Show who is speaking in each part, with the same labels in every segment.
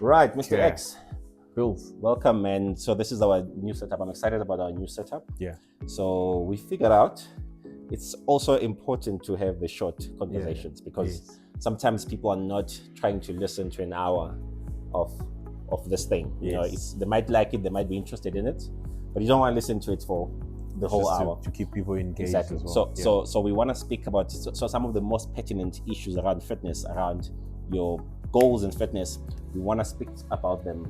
Speaker 1: Right, Mr.
Speaker 2: Yeah.
Speaker 1: X,
Speaker 2: Cool.
Speaker 1: welcome. And so this is our new setup. I'm excited about our new setup.
Speaker 2: Yeah.
Speaker 1: So we figured out it's also important to have the short conversations because sometimes people are not trying to listen to an hour of this thing. You know, they might like it, they might be interested in it, but you don't want to listen to it for the whole hour
Speaker 2: to keep people engaged.
Speaker 1: Exactly.
Speaker 2: As well.
Speaker 1: So we want to speak about some of the most pertinent issues around fitness, around your goals in fitness. We want to speak about them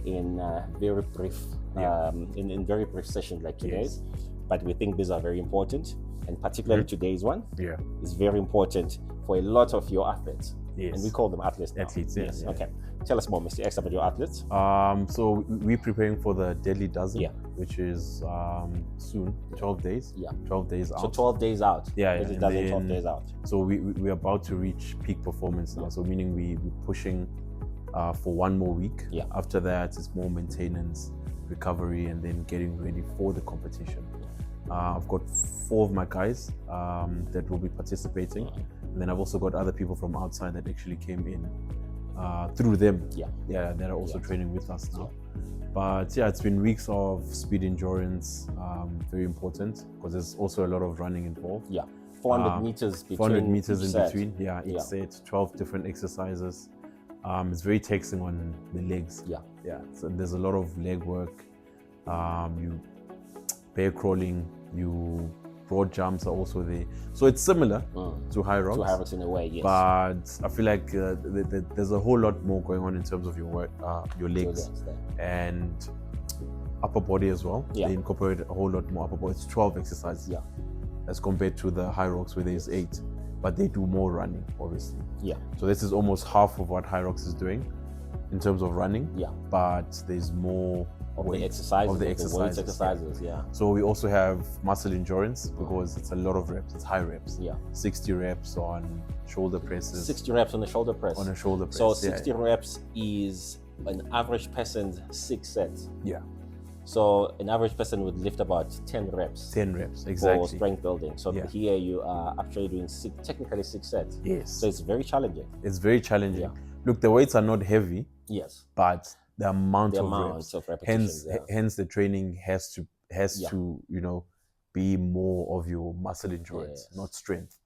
Speaker 1: in very brief, in very brief sessions like today's. But we think these are very important, and particularly today's one is very important for a lot of your athletes. And we call them athletes now.
Speaker 2: Yes.
Speaker 1: Okay. Tell us more, Mr. X, about your athletes.
Speaker 2: So we're preparing for the Deadly Dozen, which is soon, 12 days. 12 days out.
Speaker 1: So 12 days out.
Speaker 2: Deadly Dozen,
Speaker 1: 12 days out.
Speaker 2: So we're about to reach peak performance now. So meaning we're pushing for one more week. After that, it's more maintenance, recovery, and then getting ready for the competition. I've got 4 of my guys that will be participating. And then I've also got other people from outside that actually came in through them. That are also training with us now. But it's been weeks of speed endurance, very important because there's also a lot of running involved.
Speaker 1: 400 meters between.
Speaker 2: 400 meters in
Speaker 1: set.
Speaker 2: between. Each set, 12 different exercises. It's very taxing on the legs. So there's a lot of leg work. You bear crawling, you broad jumps are also there. So it's similar to high rocks.
Speaker 1: To high rocks in a way, yes.
Speaker 2: But I feel like there's a whole lot more going on in terms of your work, your legs and upper body as well. They incorporate a whole lot more upper body. It's 12 exercises as compared to the high rocks where there's 8. But they do more running, obviously. So this is almost half of what high rocks is doing in terms of running. But there's more
Speaker 1: of the exercises.
Speaker 2: So we also have muscle endurance because it's a lot of reps. It's high reps. 60 reps on shoulder presses.
Speaker 1: 60 reps on the shoulder press.
Speaker 2: On a shoulder press.
Speaker 1: So 60 reps is an average person's 6 sets. So an average person would lift about 10 reps.
Speaker 2: 10 reps, exactly.
Speaker 1: For strength building. So here you are actually doing technically 6 sets. So it's very challenging.
Speaker 2: It's very challenging. Look, the weights are not heavy. But the amount of repetitions, hence the training has to be more of your muscle endurance, not strength.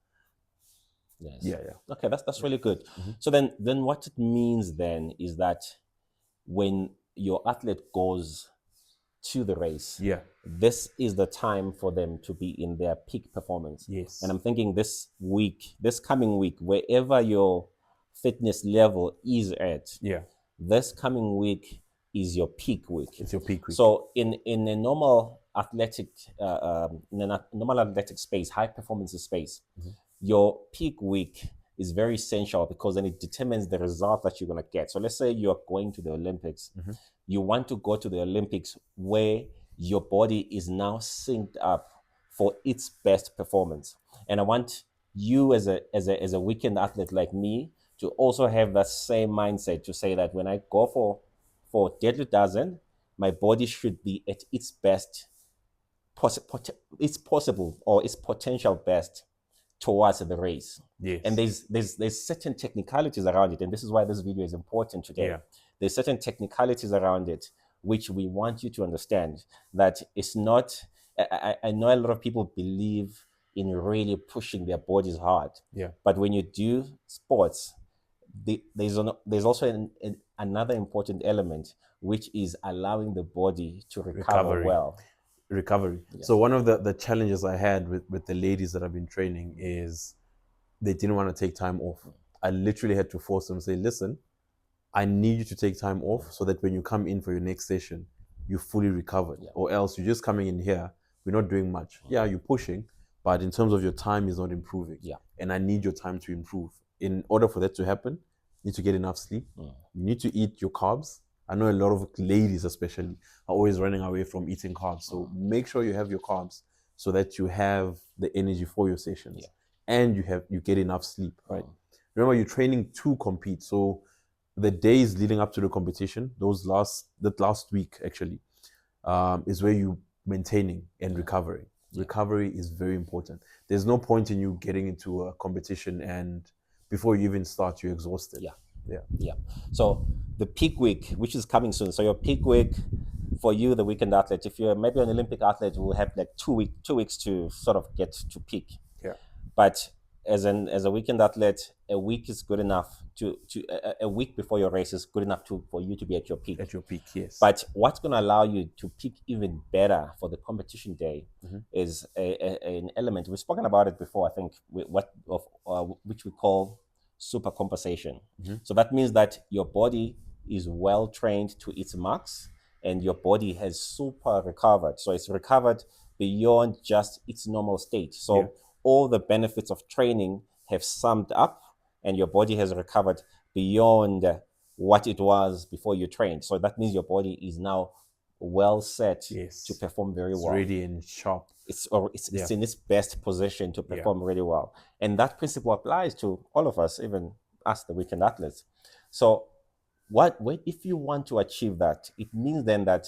Speaker 1: Okay, that's really good. So then what it means then is that when your athlete goes to the race, this is the time for them to be in their peak performance. And I'm thinking this coming week, wherever your fitness level is at, this coming week is your peak week.
Speaker 2: It's your peak week.
Speaker 1: So in a normal athletic space, high performance space, your peak week is very essential because then it determines the result that you're going to get. So let's say you're going to the Olympics. You want to go to the Olympics where your body is now synced up for its best performance. And I want you as a weekend athlete like me to also have that same mindset to say that when I go for Deadly Dozen, my body should be at its best, its possible or its potential best towards the race. And there's certain technicalities around it, and this is why this video is important today. There's certain technicalities around it which we want you to understand that it's not. I know a lot of people believe in really pushing their bodies hard, but when you do sports, there's also another important element, which is allowing the body to recover well.
Speaker 2: Recovery. So one of the challenges I had with the ladies that I've been training is they didn't want to take time off. I literally had to force them, say, listen, I need you to take time off so that when you come in for your next session, you're fully recovered. Or else you're just coming in here, we're not doing much. You're pushing, but in terms of your time is not improving. And I need your time to improve. In order for that to happen, you need to get enough sleep. You need to eat your carbs. I know a lot of ladies especially are always running away from eating carbs. So make sure you have your carbs so that you have the energy for your sessions and you get enough sleep, right? Remember, you're training to compete. So the days leading up to the competition, that last week actually, is where you maintaining and recovering. Recovery is very important. There's no point in you getting into a competition and before you even start, you're exhausted.
Speaker 1: So the peak week, which is coming soon. So your peak week for you, the weekend athlete, if you're maybe an Olympic athlete, will have like 2 weeks to sort of get to peak.
Speaker 2: Yeah.
Speaker 1: But as a weekend athlete, a week is good enough a week before your race is good enough for you to be at your peak.
Speaker 2: At your peak, yes.
Speaker 1: But what's going to allow you to peak even better for the competition day is an element we've spoken about it before. I think which we call super compensation. So that means that your body is well trained to its max, and your body has super recovered. So it's recovered beyond just its normal state. So
Speaker 2: Yeah.
Speaker 1: all the benefits of training have summed up, and your body has recovered beyond what it was before you trained. So that means your body is now well set
Speaker 2: Yes.
Speaker 1: to perform very
Speaker 2: It's
Speaker 1: well.
Speaker 2: ready and sharp.
Speaker 1: It's
Speaker 2: Yeah.
Speaker 1: in its best position to perform really well. And that principle applies to all of us, even us, the weekend athletes. So if you want to achieve that, it means then that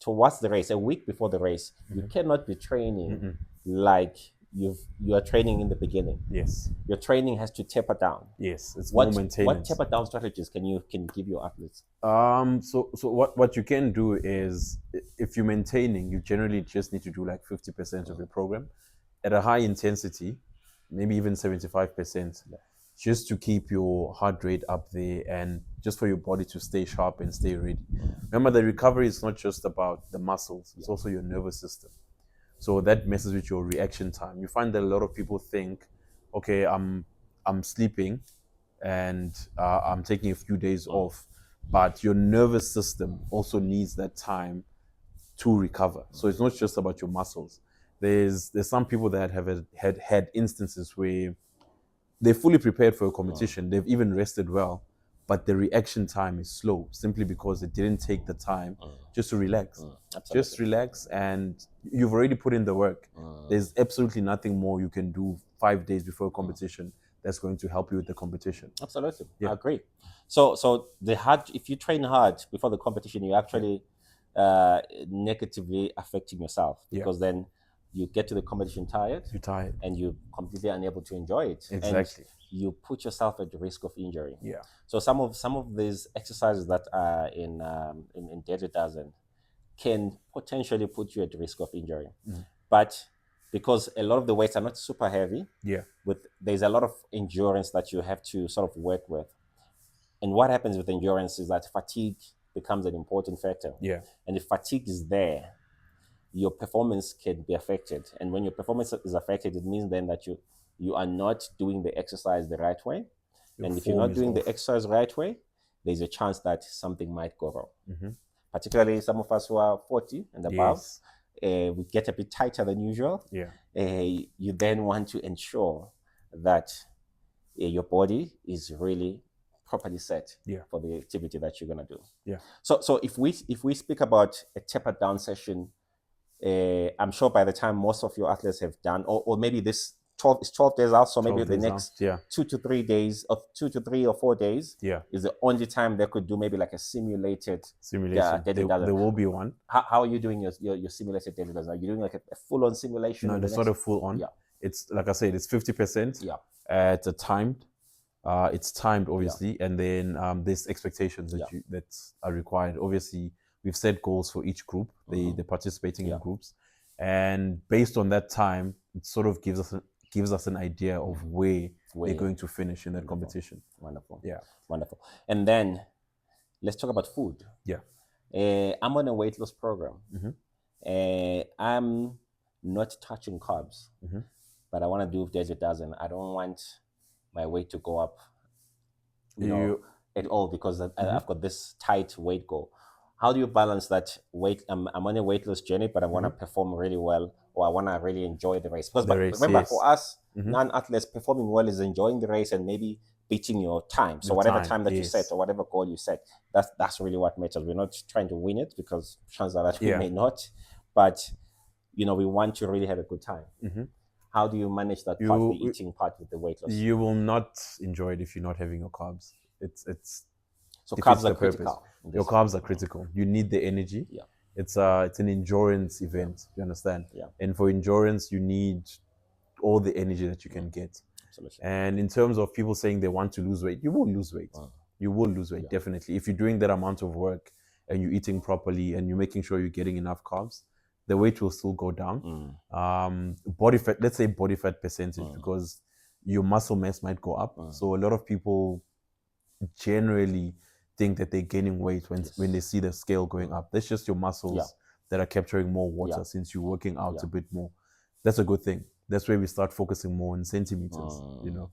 Speaker 1: towards the race, a week before the race, you cannot be training like you are training in the beginning.
Speaker 2: Yes.
Speaker 1: Your training has to taper down.
Speaker 2: Yes. It's more maintenance.
Speaker 1: What taper down strategies can you give your athletes?
Speaker 2: So what you can do is, if you're maintaining, you generally just need to do like 50% of your program at a high intensity, maybe even 75%, just to keep your heart rate up there and just for your body to stay sharp and stay ready. Remember, the recovery is not just about the muscles, it's also your nervous system. So that messes with your reaction time. You find that a lot of people think, okay, I'm sleeping and I'm taking a few days off, but your nervous system also needs that time to recover. So it's not just about your muscles. There's some people that have had instances where they're fully prepared for a competition. They've even rested well, but the reaction time is slow simply because they didn't take the time just to relax. Just relax, and you've already put in the work. There's absolutely nothing more you can do 5 days before a competition that's going to help you with the competition.
Speaker 1: Absolutely. I agree. So if you train hard before the competition, you're actually negatively affecting yourself, because then you get to the competition tired.
Speaker 2: You're tired.
Speaker 1: And you're completely unable to enjoy it.
Speaker 2: Exactly.
Speaker 1: And you put yourself at the risk of injury.
Speaker 2: Yeah.
Speaker 1: So some of these exercises that are in Desert Dozen can potentially put you at risk of injury. But because a lot of the weights are not super heavy, there's a lot of endurance that you have to sort of work with. And what happens with endurance is that fatigue becomes an important factor.
Speaker 2: Yeah.
Speaker 1: And if fatigue is there, your performance can be affected. And when your performance is affected, it means then that you are not doing the exercise the right way. And if you're not doing the exercise the right way, there's a chance that something might go wrong. Particularly some of us who are 40 and above, we get a bit tighter than usual. You then want to ensure that your body is really properly set for the activity that you're going to do. So if we speak about a tapered down session, I'm sure by the time most of your athletes have done, or maybe this 12 days out, so maybe the next 2 to 3 days, or 2 to 3 or 4 days is the only time they could do maybe like a simulated
Speaker 2: there will be one.
Speaker 1: How are you doing your simulated daily dozen? Are you doing like a full-on simulation?
Speaker 2: No, it's not a full-on. It's like I said, it's 50%. It's a timed. It's timed, obviously, and then there's expectations that are required. Obviously, we've set goals for each group. They're participating in groups, and based on that time, it sort of gives us an idea of where they're going to finish in that competition.
Speaker 1: Wonderful. Wonderful. And then let's talk about food. I'm on a weight loss program. I'm not touching carbs, but I want to do Desert Dozen. I don't want my weight to go up, at all, because I've got this tight weight goal. How do you balance that weight? I'm on a weight loss journey, but I want to perform really well, or I want to really enjoy the race. Because remember, for us, non-athletes, performing well is enjoying the race and maybe beating your time. So whatever time that you set, or whatever goal you set, that's really what matters. We're not trying to win it, because chances are that we may not. But we want to really have a good time. How do you manage that part, the eating part, with the weight loss?
Speaker 2: You will not enjoy it if you're not having your carbs.
Speaker 1: So carbs are critical.
Speaker 2: Your carbs are critical. You need the energy. It's an endurance event. You understand? And for endurance, you need all the energy that you can get.
Speaker 1: Absolutely.
Speaker 2: And in terms of people saying they want to lose weight, you won't lose weight. You will lose weight, definitely. If you're doing that amount of work and you're eating properly and you're making sure you're getting enough carbs, the weight will still go down. Body fat, let's say body fat percentage, because your muscle mass might go up. So a lot of people generally think that they're gaining weight when they see the scale going up. That's just your muscles that are capturing more water since you're working out a bit more. That's a good thing. That's where we start focusing more on centimeters, you know.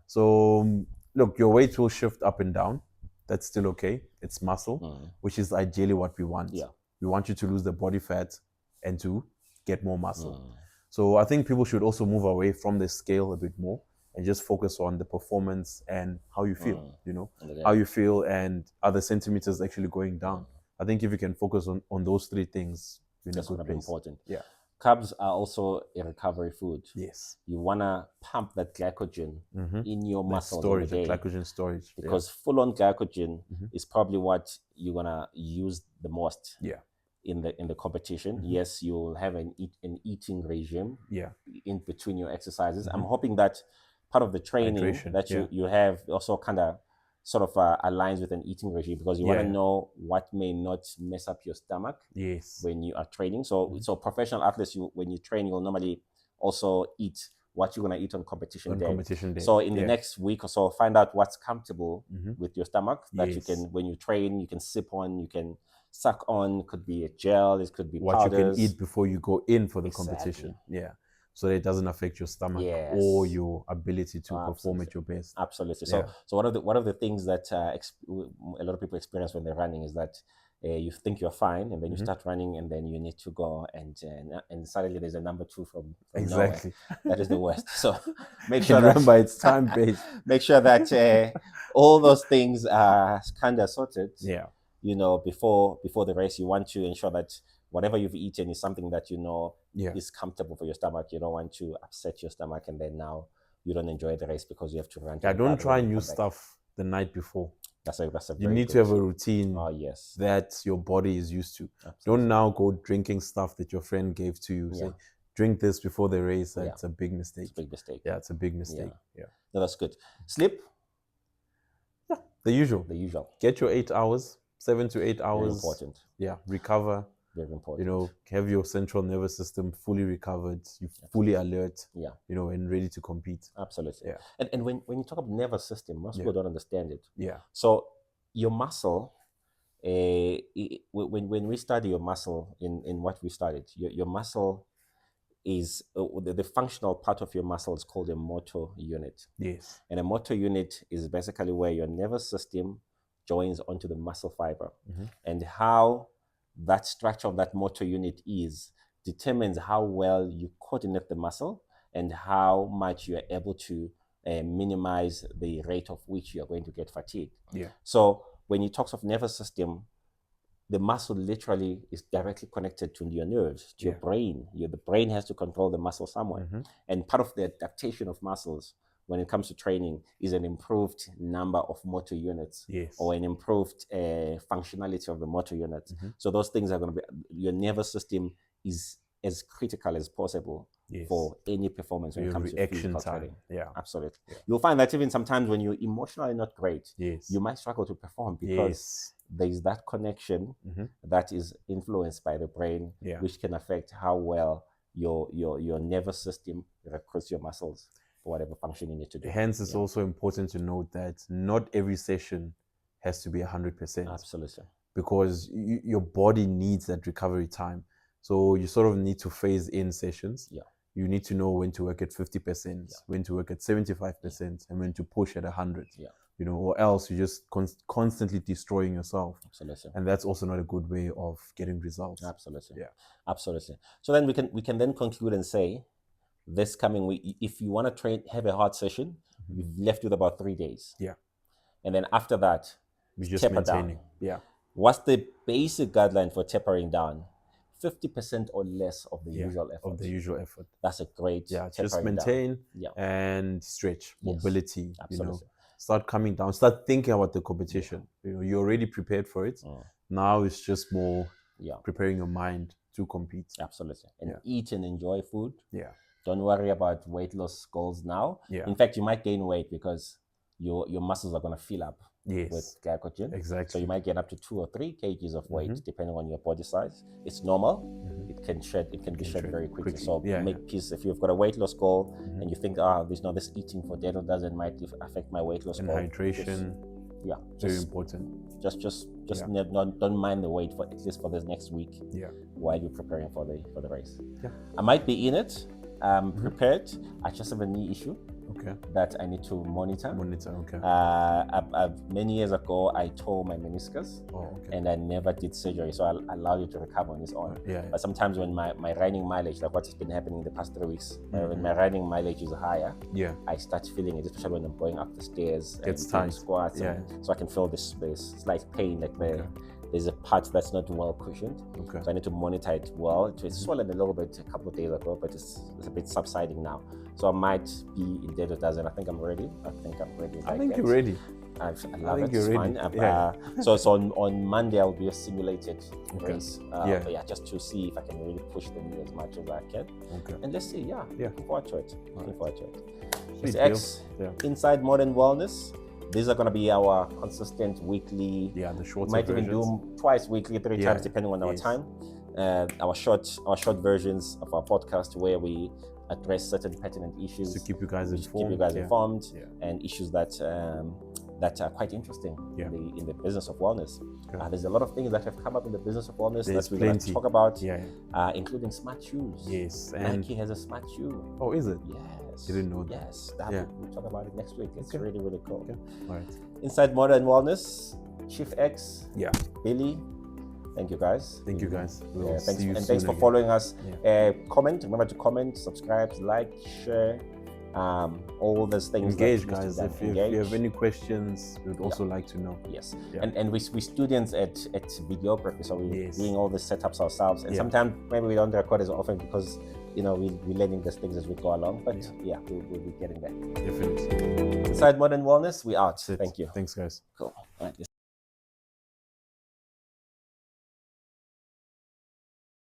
Speaker 2: So look, your weight will shift up and down. That's still okay. It's muscle, which is ideally what we want. We want you to lose the body fat and to get more muscle. So I think people should also move away from the scale a bit more and just focus on the performance and how you feel, you know, how you feel and are the centimeters actually going down. I think if you can focus on those three things, you're in a good place.
Speaker 1: Important.
Speaker 2: Yeah.
Speaker 1: Carbs are also a recovery food.
Speaker 2: Yes.
Speaker 1: You want to pump that glycogen in your muscle
Speaker 2: storage, the glycogen storage.
Speaker 1: Because full-on glycogen is probably what you're going to use the most.
Speaker 2: Yeah.
Speaker 1: In the competition. Yes, you'll have an eating regime in between your exercises. I'm hoping that part of the training that you have also kind of sort of aligns with an eating regime, because you want to know what may not mess up your stomach when you are training. So so professional athletes, when you train, you'll normally also eat what you're going to eat on competition day. So in the next week or so, find out what's comfortable with your stomach that you can, when you train, you can sip on, you can suck on. It could be a gel, it could be
Speaker 2: what
Speaker 1: powders.
Speaker 2: You can eat before you go in for the competition. Yeah. So that it doesn't affect your stomach or your ability to perform at your best.
Speaker 1: Absolutely. So one of the things that a lot of people experience when they're running is that you think you're fine, and then you start running, and then you need to go, and suddenly there's a number 2 from nowhere. That is the worst. So make sure
Speaker 2: remember it's time based.
Speaker 1: Make sure that all those things are kind of sorted.
Speaker 2: Yeah.
Speaker 1: You know, before the race, you want to ensure that whatever you've eaten is something that you know is comfortable for your stomach. You don't want to upset your stomach, and then now you don't enjoy the race because you have to run.
Speaker 2: Don't try new stuff the night before.
Speaker 1: That's a
Speaker 2: you need to have a routine that your body is used to.
Speaker 1: Absolutely.
Speaker 2: Don't now go drinking stuff that your friend gave to you. Say, drink this before the race. That's a big mistake.
Speaker 1: It's a big mistake.
Speaker 2: Yeah, it's a big mistake. Yeah.
Speaker 1: No, that's good. Sleep?
Speaker 2: Yeah, the usual.
Speaker 1: The usual.
Speaker 2: Get your 8 hours, 7 to 8 hours.
Speaker 1: Very important.
Speaker 2: Yeah, recover.
Speaker 1: Very important.
Speaker 2: You know, have your central nervous system fully recovered, you're fully alert, you know, and ready to compete.
Speaker 1: Absolutely.
Speaker 2: Yeah.
Speaker 1: And when you talk about nervous system, most people don't understand it.
Speaker 2: Yeah.
Speaker 1: So your muscle, when we study your muscle in what we studied, your muscle is the functional part of your muscle is called a motor unit.
Speaker 2: Yes.
Speaker 1: And a motor unit is basically where your nervous system joins onto the muscle fiber. And how that structure of that motor unit is determines how well you coordinate the muscle and how much you are able to minimize the rate of which you are going to get fatigued.
Speaker 2: Yeah.
Speaker 1: So when you talk of nervous system, the muscle literally is directly connected to your nerves, to your brain. The brain has to control the muscle somewhere. And part of the adaptation of muscles when it comes to training is an improved number of motor units or an improved functionality of the motor units. So those things are going to be, your nervous system is as critical as possible for any performance when it comes to physical training.
Speaker 2: Yeah,
Speaker 1: absolutely. You'll find that even sometimes when you're emotionally not great, you might struggle to perform because there is that connection that is influenced by the brain, which can affect how well your nervous system recruits your muscles for whatever function you need to do.
Speaker 2: Hence, it's also important to note that not every session has to be 100%.
Speaker 1: Absolutely.
Speaker 2: Because your body needs that recovery time. So you sort of need to phase in sessions. You need to know when to work at 50%, when to work at 75%, and when to push at 100. You know, or else you're just constantly destroying yourself.
Speaker 1: Absolutely.
Speaker 2: And that's also not a good way of getting results.
Speaker 1: Absolutely.
Speaker 2: Yeah.
Speaker 1: Absolutely. So then we can then conclude and say, this coming week, if you want to train, have a hard session, you've left with about 3 days.
Speaker 2: Yeah.
Speaker 1: And then after that,
Speaker 2: we just
Speaker 1: taper
Speaker 2: maintaining.
Speaker 1: Down.
Speaker 2: Yeah.
Speaker 1: What's the basic guideline for tapering down? 50% or less of the usual effort.
Speaker 2: Of the usual effort.
Speaker 1: That's a great
Speaker 2: just maintain and stretch, mobility. Absolutely. You know, start coming down, start thinking about the competition. You know, you're already prepared for it. Now it's just more preparing your mind to compete.
Speaker 1: Absolutely. And eat and enjoy food.
Speaker 2: Yeah.
Speaker 1: Don't worry about weight loss goals now.
Speaker 2: Yeah.
Speaker 1: In fact, you might gain weight because your muscles are going to fill up
Speaker 2: Yes.
Speaker 1: with glycogen.
Speaker 2: Exactly.
Speaker 1: So you might get up to 2 or 3 kgs of weight depending on your body size. It's normal. It can be shed very quickly. So make peace. If you've got a weight loss goal and you think, this eating for data doesn't might affect my weight loss
Speaker 2: and
Speaker 1: goal.
Speaker 2: hydration. Very important.
Speaker 1: Just don't mind the weight for at least for this next week. While you're preparing for the race. I might be in it. Prepared. I just have a knee issue. That I need to monitor. Many years ago, I tore my meniscus, and I never did surgery, so I allowed it to recover on its own. But sometimes when my running mileage, like what's been happening in the past 3 weeks, when my running mileage is higher, I start feeling it, especially when I'm going up the stairs and doing squats, so I can feel this slight pain, like there's a part that's not well cushioned. So I need to monitor it well. It's swollen a little bit a couple of days ago, but it's a bit subsiding now. So I might be in day to dozen. I think I'm ready.
Speaker 2: I think you're ready.
Speaker 1: I love it. It's fine. So on Monday I'll do a simulated race. But just to see if I can really push the knee as much as I can. And let's see. Looking forward to it. It's X Inside Modern Wellness. These are going to be our consistent weekly. The short. We might even do them twice weekly, 3 times, depending on our time. Our short versions of our podcast where we address certain pertinent issues
Speaker 2: to keep you guys
Speaker 1: informed, and issues that are quite interesting in the business of wellness. There's a lot of things that have come up in the business of wellness that we're going to talk about, including smart shoes.
Speaker 2: Yes,
Speaker 1: and Nike has a smart shoe.
Speaker 2: Oh, is it?
Speaker 1: Yes.
Speaker 2: Didn't know that.
Speaker 1: Yes, we'll talk about it next week. It's really, really cool.
Speaker 2: All right.
Speaker 1: Inside Modern Wellness, Chief X, Billy. Thank you guys.
Speaker 2: We'll see you soon.
Speaker 1: Thanks for following us. Comment. Remember to comment, subscribe, like, share. All those things.
Speaker 2: Engage, guys. If you have any questions, we would also like to know.
Speaker 1: Yes. And we students at videography, so we're doing all the setups ourselves. And sometimes maybe we don't record as often because we're learning these things as we go along. But we'll be getting there.
Speaker 2: Definitely.
Speaker 1: Inside Modern Wellness, we out. Thank you.
Speaker 2: Thanks, guys.
Speaker 1: Cool. All right.